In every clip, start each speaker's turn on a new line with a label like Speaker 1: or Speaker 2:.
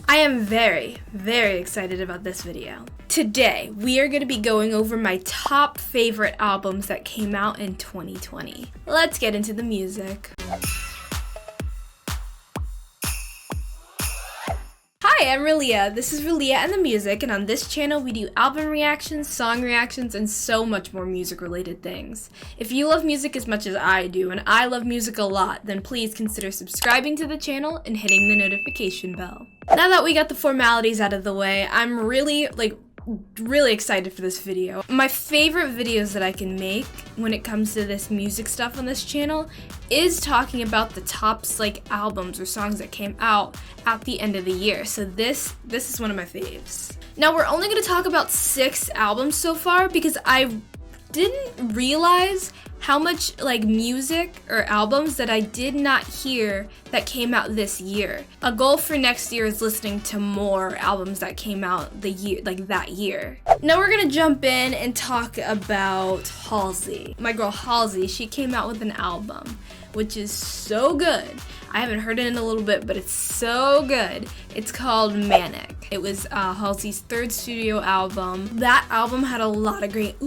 Speaker 1: I am very, very excited about this video. Today, we are going to be going over my top favorite albums that came out in 2020. Let's get into the music. Hi, I'm Relia. This is Relia and the Music, and on this channel we do album reactions, song reactions, and so much more music-related things. If you love music as much as I do, and I love music a lot, then please consider subscribing to the channel and hitting the notification bell. Now that we got the formalities out of the way, I'm really excited for this video. My favorite videos that I can make when it comes to this music stuff on this channel is talking about the top albums or songs that came out at the end of the year. So this is one of my faves. Now we're only going to talk about 6 albums so far because I didn't realize how much music or albums that I did not hear that came out this year. A goal for next year is listening to more albums that came out that year. Now we're gonna jump in and talk about Halsey. My girl Halsey, she came out with an album, which is so good. I haven't heard it in a little bit, but it's so good. It's called Manic. It was Halsey's 3rd studio album. That album had a lot of great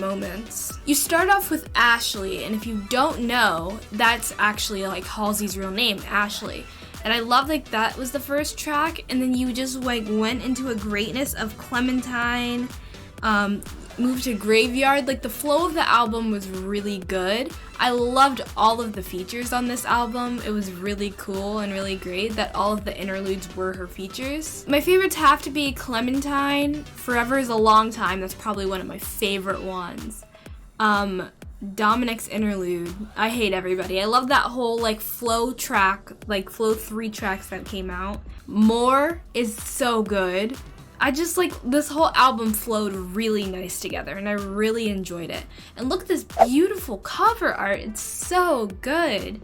Speaker 1: moments. You start off with Ashley, and if you don't know, that's actually Halsey's real name, Ashley. And I love that was the first track, and then you just went into a greatness of Clementine, moved to Graveyard. The flow of the album was really good. I loved all of the features on this album. It was really cool and really great that all of the interludes were her features. My favorites have to be Clementine, Forever is a Long Time, that's probably one of my favorite ones. Dominic's interlude, I Hate Everybody. I love that whole flow track, flow 3 tracks that came out. More is so good. I just this whole album flowed really nice together and I really enjoyed it. And look at this beautiful cover art, it's so good.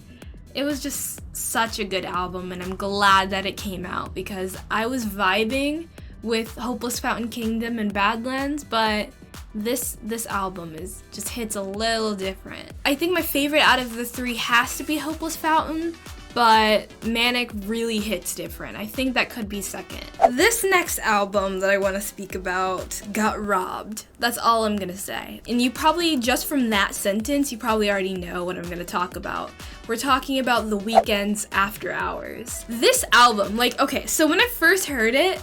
Speaker 1: It was just such a good album and I'm glad that it came out because I was vibing with Hopeless Fountain Kingdom and Badlands, but this album just hits a little different. I think my favorite out of the 3 has to be Hopeless Fountain, but Manic really hits different. I think that could be second. This next album that I want to speak about got robbed. That's all I'm gonna say. And you probably, just from that sentence, you probably already know what I'm gonna talk about. We're talking about The Weeknd's After Hours. This album, okay, so when I first heard it,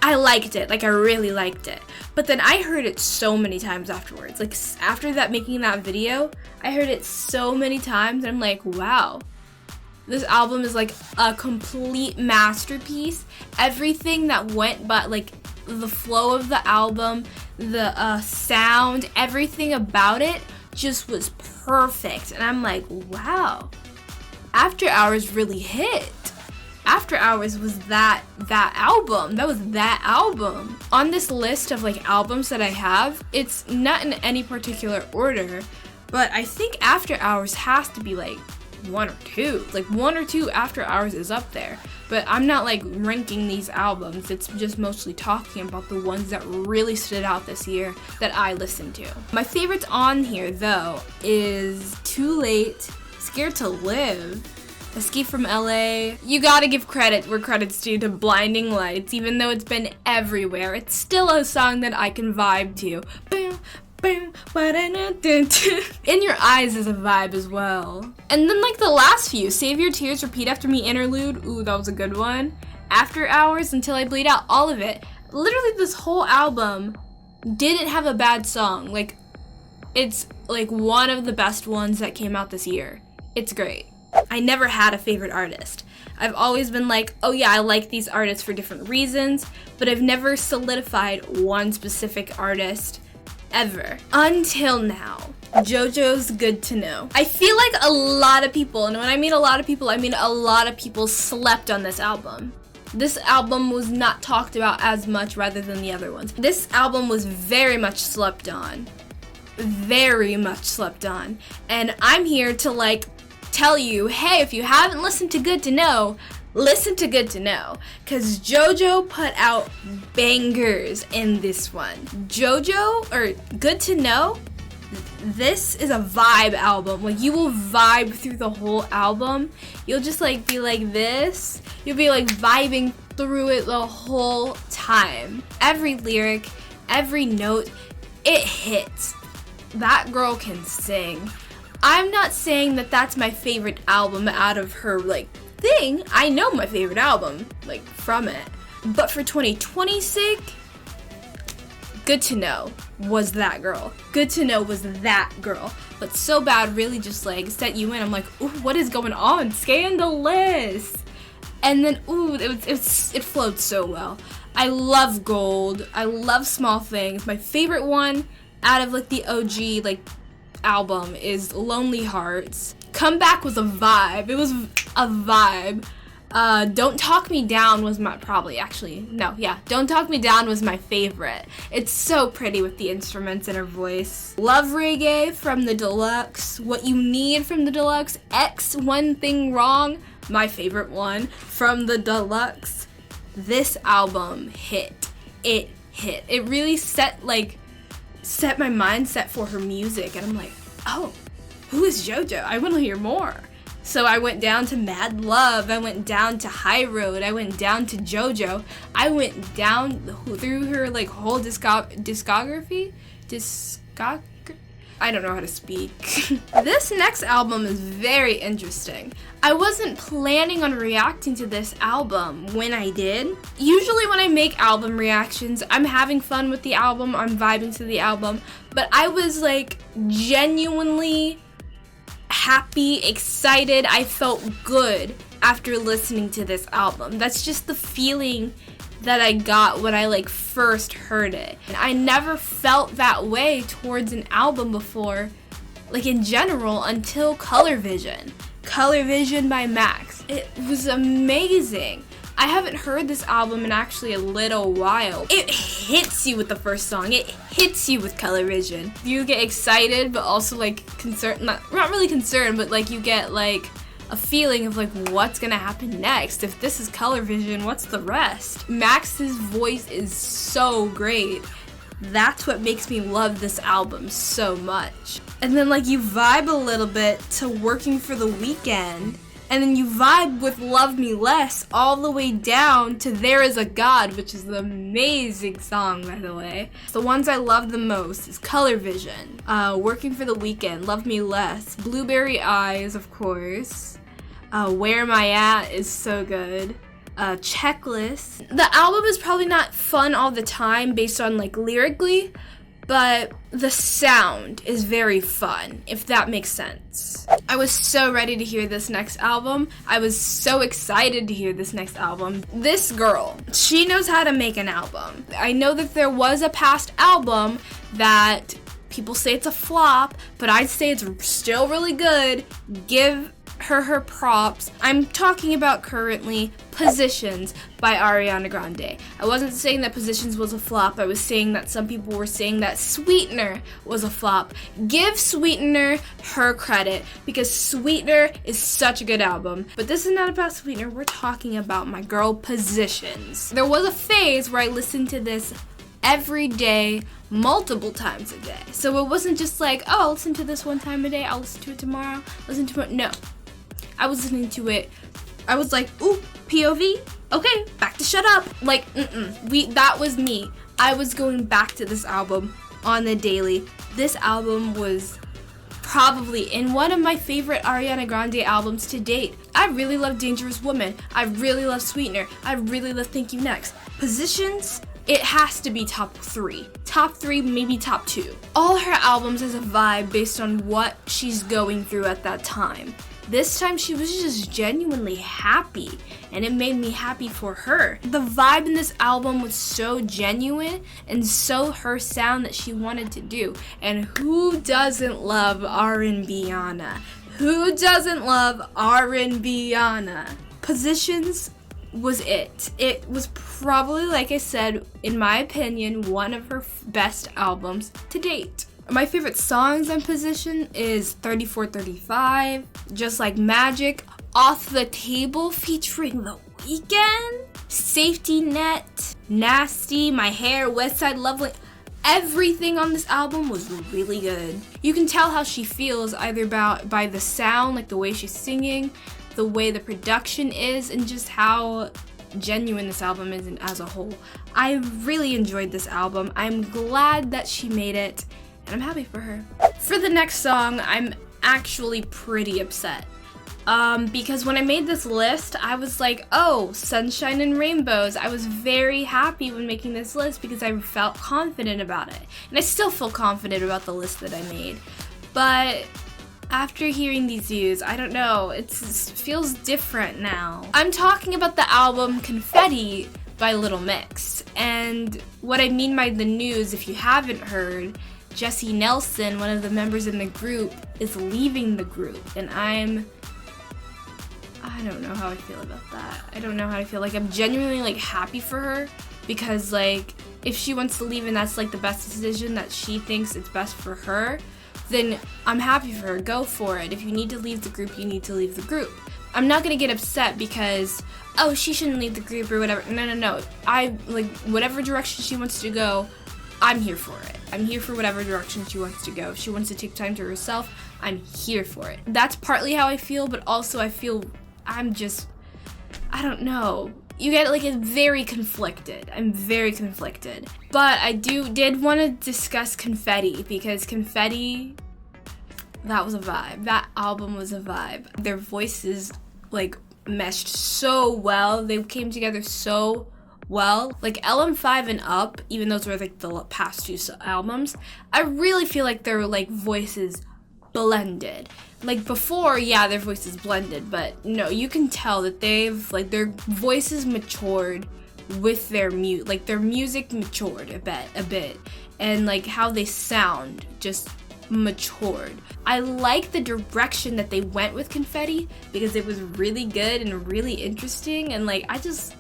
Speaker 1: I liked it, I really liked it. But then I heard it so many times afterwards. After making that video, I heard it so many times and I'm like, wow. This album is a complete masterpiece. Everything that went, but the flow of the album, the sound, everything about it just was perfect. And I'm like, wow. After Hours really hit. After Hours was that album. That was that album. On this list of albums that I have, it's not in any particular order, but I think After Hours has to be 1 or 2. 1 or 2 After Hours is up there. But I'm not ranking these albums. It's just mostly talking about the ones that really stood out this year that I listened to. My favorites on here though is Too Late, Scared to Live, Escape from LA. You gotta give credit where credit's due to Blinding Lights. Even though it's been everywhere, it's still a song that I can vibe to. Boom, boom, In Your Eyes is a vibe as well. And then the last few, Save Your Tears, Repeat After Me interlude, ooh, that was a good one. After Hours, Until I Bleed Out, all of it. Literally this whole album didn't have a bad song. It's one of the best ones that came out this year. It's great. I never had a favorite artist. I've always been oh yeah, I like these artists for different reasons, but I've never solidified one specific artist ever. Until now. JoJo's Good to Know. I feel a lot of people, and when I mean a lot of people, I mean a lot of people slept on this album. This album was not talked about as much rather than the other ones. This album was very much slept on. Very much slept on. And I'm here to tell you, hey, if you haven't listened to Good to Know, listen to Good to Know, because JoJo put out bangers in this one. JoJo, or Good to Know, This is a vibe album. Like, you will vibe through the whole album. You'll just like be like this. You'll be like vibing through it the whole time. Every lyric, every note, it hits. That girl can sing. I'm not saying that that's my favorite album out of her like thing. I know my favorite album like from it. But for 2020's sake, Good to Know was that girl. Good to Know was that girl. But So Bad really just like set you in. I'm like, ooh, what is going on? Scandalous. And then, ooh, it flowed so well. I love Gold. I love Small Things. My favorite one out of like the OG like album is Lonely Hearts. Comeback was a vibe. It was a vibe. Don't Talk Me Down was Don't Talk Me Down was my favorite. It's so pretty with the instruments in her voice. Love Reggae from the Deluxe. What You Need from the Deluxe. X One Thing Wrong, my favorite one from the Deluxe. This album hit. It hit. It really set my mindset for her music, and I'm like, oh, who is JoJo? I want to hear more. So I went down to Mad Love, I went down to High Road, I went down to JoJo, I went down through her like whole discography? I don't know how to speak. This next album is very interesting. I wasn't planning on reacting to this album when I did. Usually when I make album reactions, I'm having fun with the album, I'm vibing to the album, but I was like genuinely happy, excited. I felt good after listening to this album. That's just the feeling that I got when I like first heard it. And I never felt that way towards an album before, like in general, until Color Vision. Color Vision by Max. It was amazing. I haven't heard this album in actually a little while. It hits you with the first song. It hits you with Color Vision. You get excited, but also like concerned, not really concerned, but like you get like a feeling of like what's gonna happen next. If this is Color Vision, what's the rest? Max's voice is so great. That's what makes me love this album so much. And then like you vibe a little bit to Working for the Weekend. And then you vibe with Love Me Less all the way down to There Is a God, which is an amazing song, by the way. The ones I love the most is Color Vision, Working for the Weekend, Love Me Less, Blueberry Eyes, of course, Where Am I At is so good, Checklist. The album is probably not fun all the time based on like lyrically, but the sound is very fun, if that makes sense. I was so ready to hear this next album. I was so excited to hear this next album. This girl, she knows how to make an album. I know that there was a past album that people say it's a flop, but I'd say it's still really good. Give her props. I'm talking about currently Positions by Ariana Grande. I wasn't saying that Positions was a flop. I was saying that some people were saying that Sweetener was a flop. Give Sweetener her credit because Sweetener is such a good album. But this is not about Sweetener. We're talking about my girl Positions. There was a phase where I listened to this every day, multiple times a day. So it wasn't just like, oh, I'll listen to this one time a day, I'll listen to it tomorrow, listen to it. No. I was listening to it. I was like, ooh, POV? Okay, back to Shut Up. Like, that was me. I was going back to this album on the daily. This album was probably in one of my favorite Ariana Grande albums to date. I really love Dangerous Woman. I really love Sweetener. I really love Thank You Next. Positions, it has to be top 3. Top 3, maybe top 2. All her albums has a vibe based on what she's going through at that time. This time she was just genuinely happy, and it made me happy for her. The vibe in this album was so genuine and so her sound that she wanted to do. And who doesn't love R&B Anna? Who doesn't love R&B Anna? Positions was it. It was probably, like I said, in my opinion, one of her best albums to date. My favorite songs on Position is 3435, Just Like Magic, Off the Table featuring The Weeknd, Safety Net, Nasty, My Hair, Westside Lovely. Everything on this album was really good. You can tell how she feels either by the sound, like the way she's singing, the way the production is, and just how genuine this album is as a whole. I really enjoyed this album. I'm glad that she made it, and I'm happy for her. For the next song, I'm actually pretty upset. Because when I made this list, I was like, oh, sunshine and rainbows. I was very happy when making this list because I felt confident about it. And I still feel confident about the list that I made. But after hearing these views, I don't know, it feels different now. I'm talking about the album Confetti by Little Mix. And what I mean by the news, if you haven't heard, Jessie Nelson, one of the members in the group, is leaving the group. And I don't know how I feel about that. I don't know how I feel. Like, I'm genuinely, like, happy for her because, like, if she wants to leave and that's, like, the best decision that she thinks it's best for her, then I'm happy for her. Go for it. If you need to leave the group, you need to leave the group. I'm not gonna get upset because, oh, she shouldn't leave the group or whatever. No. Whatever direction she wants to go, I'm here for it. I'm here for whatever direction she wants to go. If she wants to take time to herself, I'm here for it. That's partly how I feel, but also I feel I don't know. You get, like, it's very conflicted. I'm very conflicted. But I did want to discuss Confetti because Confetti, that was a vibe. That album was a vibe. Their voices, like, meshed so well. They came together so well. Like, LM5 and Up, even those were, like, the past two albums, I really feel like their, like, voices blended. Like, before, yeah, their voices blended, but no, you can tell that they've, like, their voices matured with their their music matured a bit, and, like, how they sound just matured. I like the direction that they went with Confetti because it was really good and really interesting, and, like,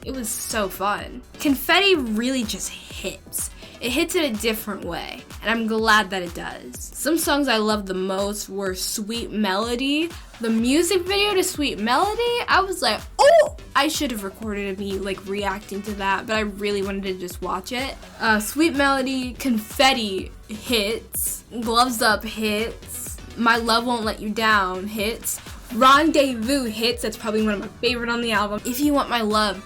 Speaker 1: it was so fun. Confetti really just hits. It hits in a different way, and I'm glad that it does. Some songs I loved the most were Sweet Melody. The music video to Sweet Melody, I was like, oh! I should have recorded me, like, reacting to that, but I really wanted to just watch it. Sweet Melody, Confetti hits, Gloves Up hits, My Love Won't Let You Down hits, Rendezvous hits, that's probably one of my favorite on the album. If You Want My Love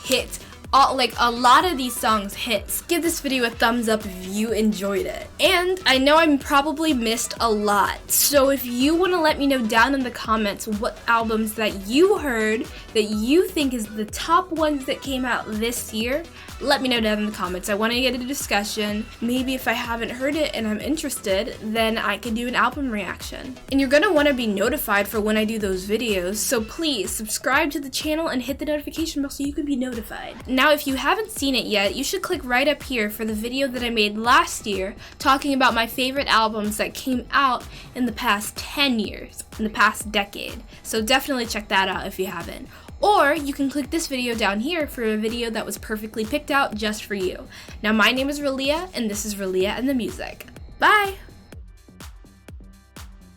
Speaker 1: hits. Like, a lot of these songs hits. Give this video a thumbs up if you enjoyed it. And I know I probably missed a lot, so if you want to let me know down in the comments what albums that you heard that you think is the top ones that came out this year, let me know down in the comments. I want to get a discussion. Maybe if I haven't heard it and I'm interested, then I can do an album reaction. And you're going to want to be notified for when I do those videos, so please subscribe to the channel and hit the notification bell so you can be notified. Now, if you haven't seen it yet, you should click right up here for the video that I made last year talking about my favorite albums that came out in the past 10 years, in the past decade. So definitely check that out if you haven't. Or you can click this video down here for a video that was perfectly picked out just for you. Now, my name is Ralia, and this is Ralia and the Music. Bye!